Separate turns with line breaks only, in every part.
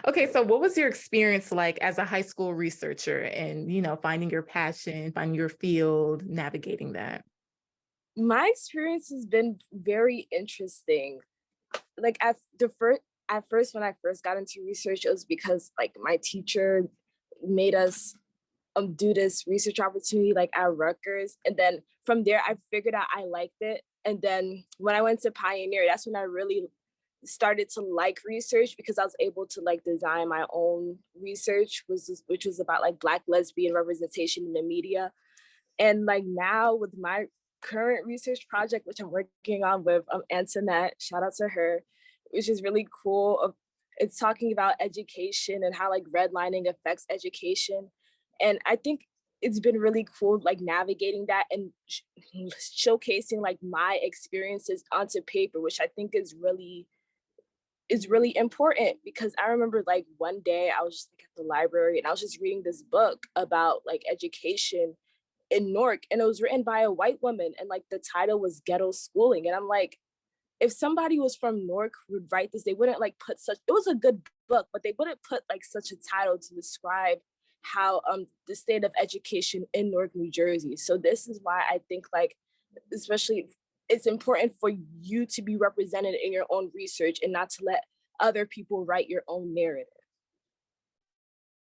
Okay, so what was your experience like as a high school researcher and, finding your passion, finding your field, navigating that?
My experience has been very interesting. Like at first when I first got into research, it was because like my teacher made us do this research opportunity like at Rutgers. And then from there I figured out I liked it. And then when I went to Pioneer, that's when I really started to like research because I was able to like design my own research, which was about like Black lesbian representation in the media. And like now with my current research project, which I'm working on with Antoinette, shout out to her, which is really cool. It's talking about education and how like redlining affects education. And I think it's been really cool like navigating that and showcasing like my experiences onto paper, which I think is really important because I remember like one day I was just like at the library and I was just reading this book about like education in Newark, and it was written by a white woman, and like the title was Ghetto Schooling. And I'm like, if somebody was from Newark who would write this, they wouldn't like put such, it was a good book, but they wouldn't put like such a title to describe how the state of education in Newark, New Jersey. So this is why I think like, especially it's important for you to be represented in your own research and not to let other people write your own narrative.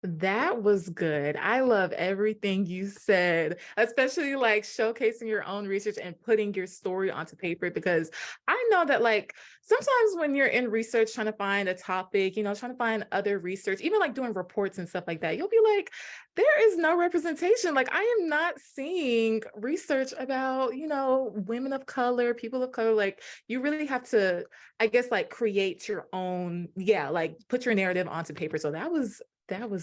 That was good. I love everything you said, especially like showcasing your own research and putting your story onto paper, because I know that like sometimes when you're in research trying to find a topic, trying to find other research, even like doing reports and stuff like that, you'll be like, there is no representation. Like I am not seeing research about, women of color, people of color. Like you really have to, I guess, like create your own, yeah, like put your narrative onto paper. So that was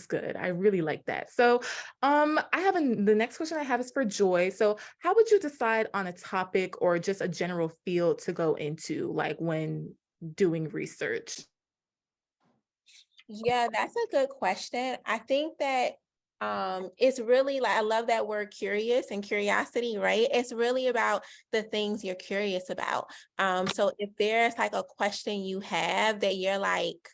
good. I really like that. So, the next question I have is for Joy. So, how would you decide on a topic or just a general field to go into, like when doing research?
Yeah, that's a good question. I think that it's really like I love that word curious and curiosity, right? It's really about the things you're curious about. So if there's like a question you have that you're like,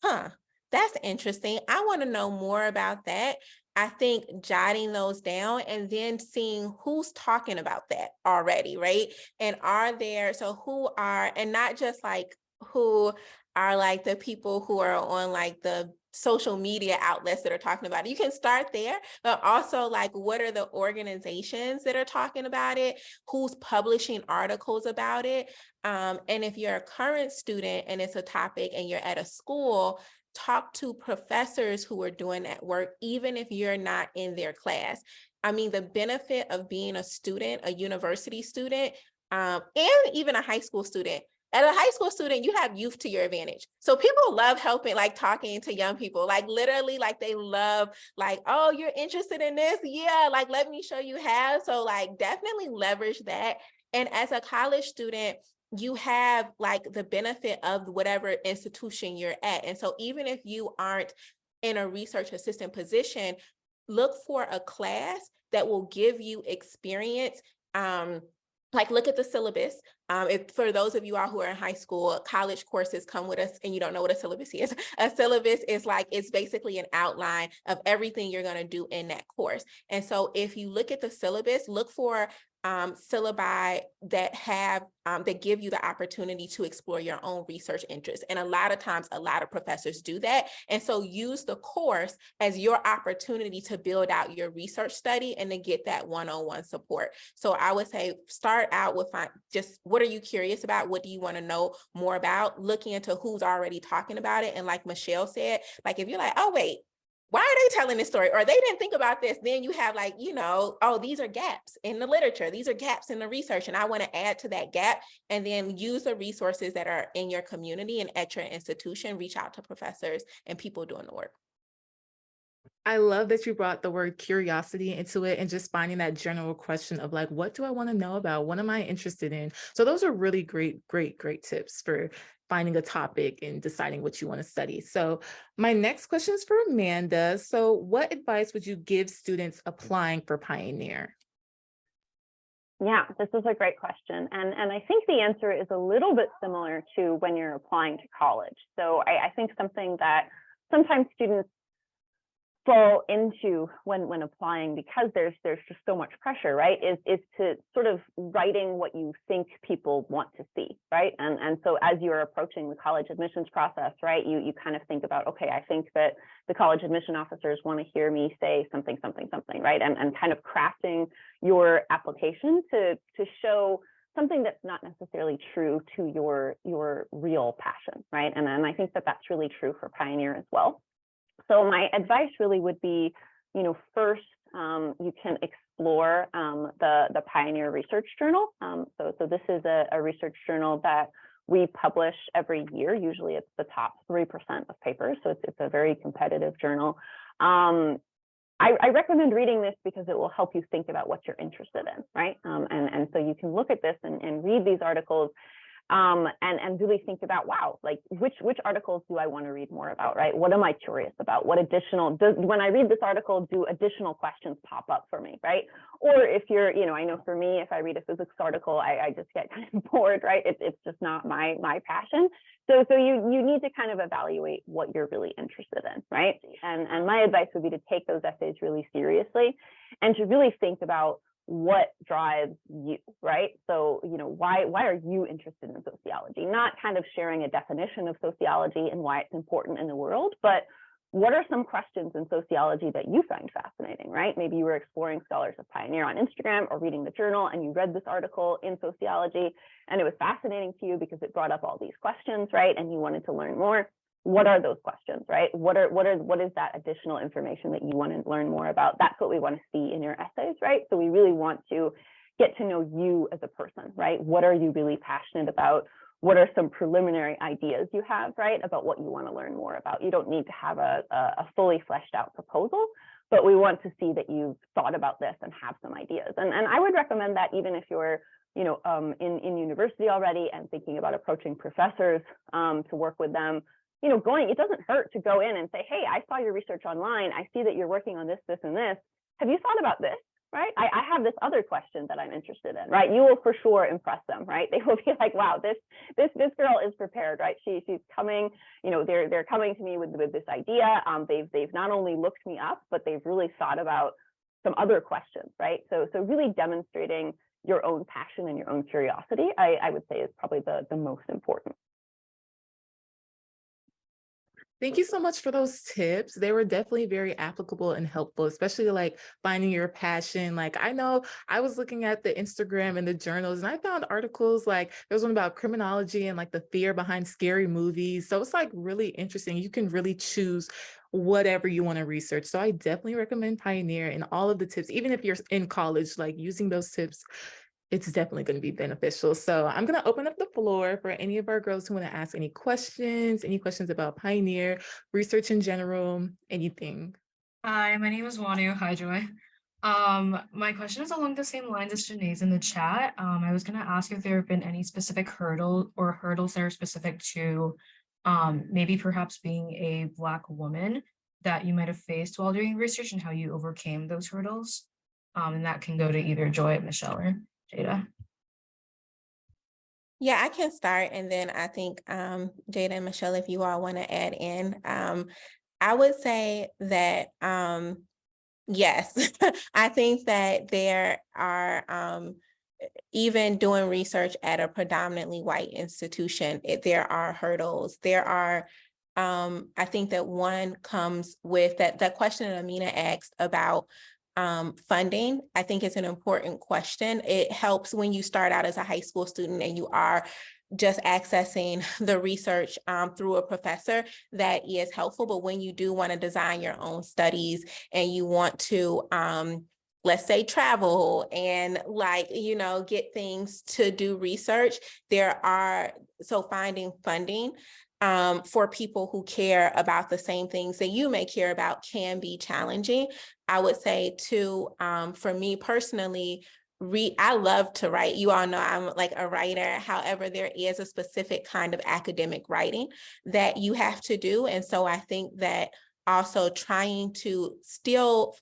huh, that's interesting. I want to know more about that. I think jotting those down and then seeing who's talking about that already, right? And and not just like who are like the people who are on like the social media outlets that are talking about it. You can start there, but also like what are the organizations that are talking about it? Who's publishing articles about it? And if you're a current student and it's a topic and you're at a school, talk to professors who are doing that work, even if you're not in their class. I mean, the benefit of being a student, a university student, and even a high school student. As a high school student, you have youth to your advantage. So people love helping, like talking to young people, like literally, like they love, like, oh, you're interested in this? Yeah, like let me show you how. So like definitely leverage that. And as a college student, you have like the benefit of whatever institution you're at. And so even if you aren't in a research assistant position, look for a class that will give you experience. Like look at the syllabus. If for those of you all who are in high school, college courses come with us and you don't know what a syllabus is. A syllabus is like, it's basically an outline of everything you're going to do in that course. And so if you look at the syllabus, look for syllabi that give you the opportunity to explore your own research interests. And a lot of times, a lot of professors do that. And so use the course as your opportunity to build out your research study and to get that one-on-one support. So I would say start out with just what are you curious about? What do you want to know more about? Looking into who's already talking about it. And like Michelle said, like if you're like, oh, wait, why are they telling this story? Or they didn't think about this. Then you have like, oh, these are gaps in the literature. These are gaps in the research. And I want to add to that gap and then use the resources that are in your community and at your institution, reach out to professors and people doing the work.
I love that you brought the word curiosity into it and just finding that general question of like, what do I want to know about? What am I interested in? So those are really great, great, great tips for finding a topic and deciding what you want to study. So my next question is for Amanda. So what advice would you give students applying for Pioneer?
Yeah, this is a great question. And I think the answer is a little bit similar to when you're applying to college. So I think something that sometimes students fall into when applying, because there's just so much pressure, right, is to sort of writing what you think people want to see, right? And so as you're approaching the college admissions process, right, you kind of think about, okay, I think that the college admission officers want to hear me say something, right? And kind of crafting your application to show something that's not necessarily true to your real passion, right? And I think that that's really true for Pioneer as well. So my advice really would be, first, you can explore the Pioneer Research Journal. So this is a research journal that we publish every year. Usually it's the top 3% of papers. So it's a very competitive journal. I recommend reading this because it will help you think about what you're interested in, right? And so you can look at this and read these articles and really think about, wow, like which articles do I want to read more about, right? What am I curious about? What when I read this article, do additional questions pop up for me, right? Or if you're, I know for me, if I read a physics article, I just get kind of bored, right? It's just not my passion. So you need to kind of evaluate what you're really interested in, right? And my advice would be to take those essays really seriously and to really think about what drives you, right? So, why are you interested in sociology? Not kind of sharing a definition of sociology and why it's important in the world, but what are some questions in sociology that you find fascinating, right? Maybe you were exploring Scholars of Pioneer on Instagram or reading the journal and you read this article in sociology and it was fascinating to you because it brought up all these questions, right? And you wanted to learn more. What are those questions, right? What is that additional information that you want to learn more about? That's what we want to see in your essays, right? So we really want to get to know you as a person, right? What are you really passionate about? What are some preliminary ideas you have, right, about what you want to learn more about? You don't need to have a fully fleshed out proposal, but we want to see that you've thought about this and have some ideas. And I would recommend that even if you're in university already and thinking about approaching professors to work with them, it doesn't hurt to go in and say, hey, I saw your research online. I see that you're working on this, this, and this. Have you thought about this, right? I have this other question that I'm interested in, right? You will for sure impress them, right? They will be like, wow, this girl is prepared, right? She's coming, they're coming to me with this idea. They've not only looked me up, but they've really thought about some other questions, right? So really demonstrating your own passion and your own curiosity, I would say is probably the most important.
Thank you so much for those tips. They were definitely very applicable and helpful, especially like finding your passion. Like I know I was looking at the Instagram and the journals and I found articles like there was one about criminology and like the fear behind scary movies. So it's like really interesting. You can really choose whatever you want to research. So I definitely recommend Pioneer and all of the tips, even if you're in college, like using those tips, it's definitely going to be beneficial. So I'm going to open up the floor for any of our girls who want to ask any questions about Pioneer, research in general, anything.
Hi, my name is Wanu. Hi, Joy. My question is along the same lines as Janae's in the chat. I was going to ask if there have been any specific hurdles that are specific to maybe perhaps being a Black woman that you might have faced while doing research and how you overcame those hurdles. And that can go to either Joy, Michelle, or Jada.
Yeah, I can start. And then I think Jada and Michelle, if you all want to add in, I would say that, yes, I think that there are, even doing research at a predominantly white institution, there are hurdles. There are, I think that one comes with that question that Amina asked about funding. I think it's an important question. It helps when you start out as a high school student and you are just accessing the research through a professor, that is helpful. But when you do want to design your own studies and you want to, let's say, travel and get things to do research, finding funding for people who care about the same things that you may care about can be challenging. I would say too, for me personally, I love to write. You all know I'm like a writer. However, there is a specific kind of academic writing that you have to do. And so I think that also trying to still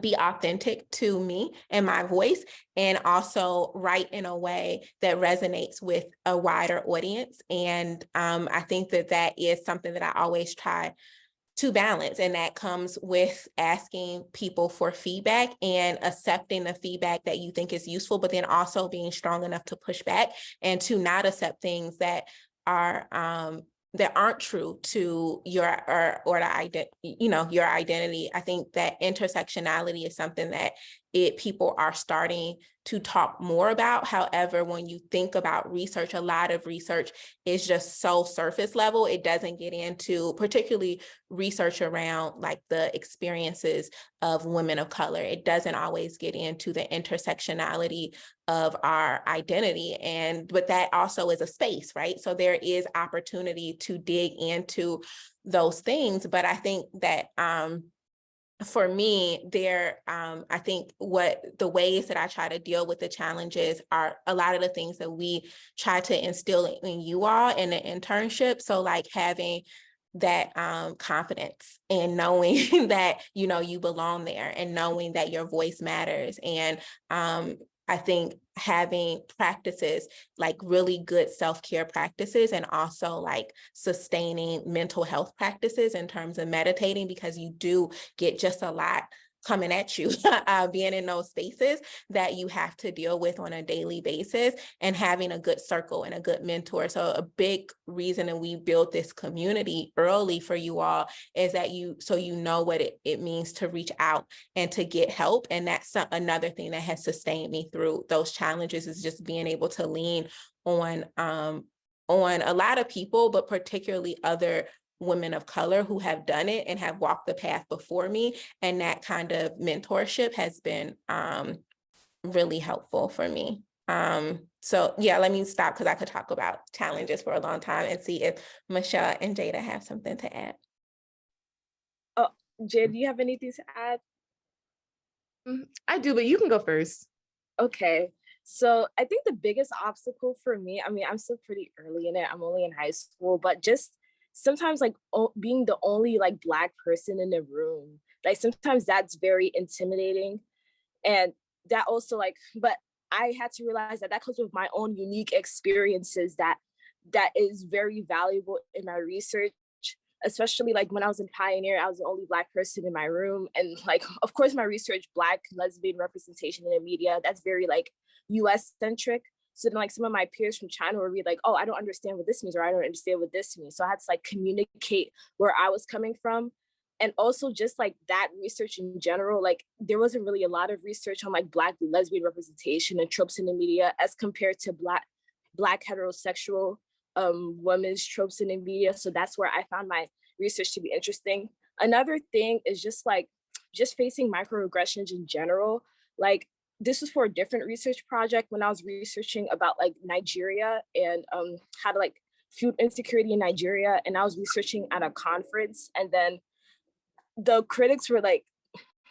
be authentic to me and my voice, and also write in a way that resonates with a wider audience. And I think that that is something that I always try to balance. And that comes with asking people for feedback and accepting the feedback that you think is useful, but then also being strong enough to push back and to not accept things that are that aren't true to your or the your identity. I think that intersectionality is something that people are starting to talk more about. However, when you think about research, a lot of research is just so surface level. It doesn't get into particularly research around like the experiences of women of color. It doesn't always get into the intersectionality of our identity. But that also is a space, right? So there is opportunity to dig into those things. But I think that for me, I think the ways that I try to deal with the challenges are a lot of the things that we try to instill in you all in the internship. So like having that confidence and knowing that, you belong there and knowing that your voice matters. And I think having practices like really good self-care practices, and also like sustaining mental health practices in terms of meditating, because you do get just a lot coming at you, being in those spaces that you have to deal with on a daily basis, and having a good circle and a good mentor. So a big reason that we built this community early for you all is that you know what it means to reach out and to get help. And that's another thing that has sustained me through those challenges, is just being able to lean on a lot of people, but particularly other women of color who have done it and have walked the path before me. And that kind of mentorship has been really helpful for me. So yeah, let me stop because I could talk about challenges for a long time, and see if Michelle and Jada have something to add.
Oh, Jada, do you have anything to add?
I do, but you can go first.
Okay. So I think the biggest obstacle for me, I mean, I'm still pretty early in it. I'm only in high school, but just sometimes like being the only like Black person in the room, like sometimes that's very intimidating. And that also but I had to realize that comes with my own unique experiences that is very valuable in my research, especially like when I was in Pioneer, I was the only Black person in my room. And like, of course, my research, Black lesbian representation in the media, that's very like US centric. So then like some of my peers from China would read like, oh, I don't understand what this means, or I don't understand what this means. So I had to like communicate where I was coming from. And also just like that research in general, like there wasn't really a lot of research on like Black lesbian representation and tropes in the media as compared to Black heterosexual women's tropes in the media. So that's where I found my research to be interesting. Another thing is just facing microaggressions in general. Like this was for a different research project when I was researching about like Nigeria and how to like food insecurity in Nigeria. And I was researching at a conference, and then the critics were like,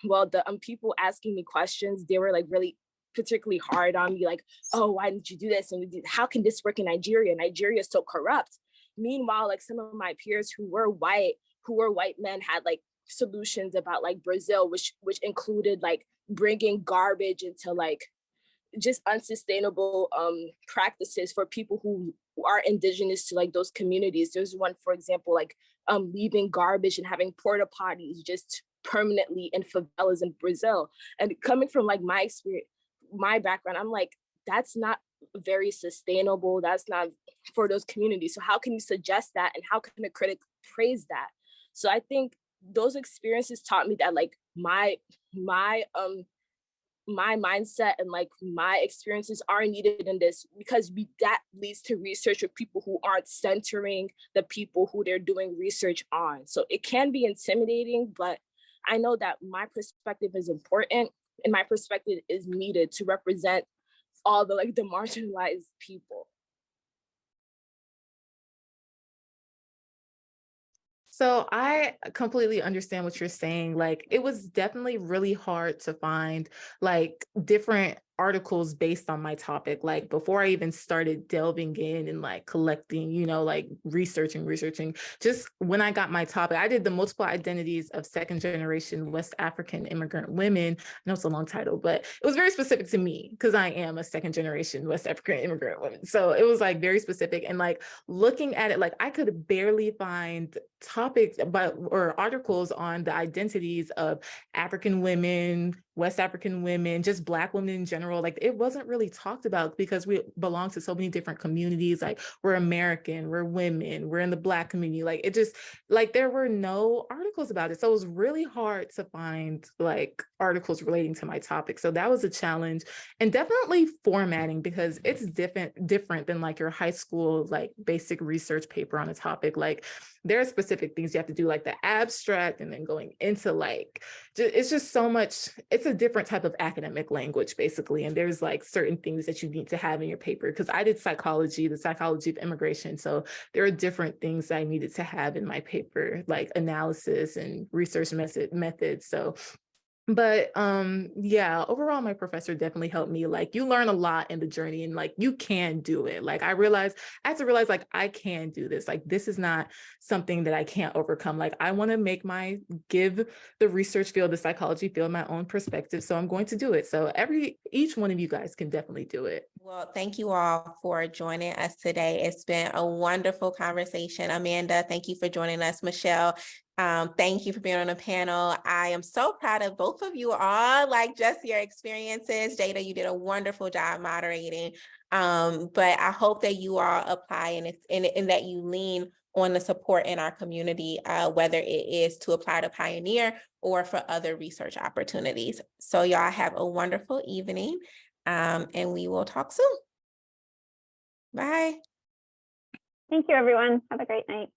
well, the people asking me questions, they were like really particularly hard on me, like, oh, why didn't you do this? And how can this work in Nigeria? Nigeria is so corrupt. Meanwhile, like some of my peers who were white men had like solutions about like Brazil, which included like bringing garbage into like just unsustainable practices for people who are indigenous to like those communities. There's one, for example, like leaving garbage and having porta potties just permanently in favelas in Brazil. And coming from like my experience, my background, I'm like, that's not very sustainable. That's not for those communities. So how can you suggest that? And how can a critic praise that? So I think those experiences taught me that like my mindset and like my experiences are needed in this, because that leads to research with people who aren't centering the people who they're doing research on. So it can be intimidating, but I know that my perspective is important and my perspective is needed to represent all the like the marginalized people.
So I completely understand what you're saying. Like, it was definitely really hard to find like different articles based on my topic. Like before I even started delving in and like collecting, you know, like researching, just when I got my topic, I did the multiple identities of second generation West African immigrant women. I know it's a long title, but it was very specific to me because I am a second generation West African immigrant woman. So it was like very specific, and like looking at it, like I could barely find topics or articles on the identities of African women, West African women, just Black women in general. Like it wasn't really talked about because we belong to so many different communities. Like we're American, we're women, we're in the Black community. Like it just, like there were no articles about it. So it was really hard to find like articles relating to my topic. So that was a challenge, and definitely formatting, because it's different than like your high school, like basic research paper on a topic. Like there are specific things you have to do, like the abstract, and then going into like, it's just so much, it's a different type of academic language basically. And there's like certain things that you need to have in your paper, because I did psychology, the psychology of immigration. So there are different things I needed to have in my paper, like analysis and research methods. So but yeah, overall my professor definitely helped me. Like you learn a lot in the journey, and like you can do it. Like I had to realize like I can do this. Like this is not something that I can't overcome. Like I want to give the research field, the psychology field, my own perspective. So I'm going to do it. So each one of you guys can definitely do it.
Well, thank you all for joining us today. It's been a wonderful conversation. Amanda, thank you for joining us. Michelle, thank you for being on the panel. I am so proud of both of you all, like just your experiences. Jada, you did a wonderful job moderating. But I hope that you all apply and that you lean on the support in our community, whether it is to apply to Pioneer or for other research opportunities. So y'all have a wonderful evening. And we will talk soon. Bye.
Thank you, everyone. Have a great night.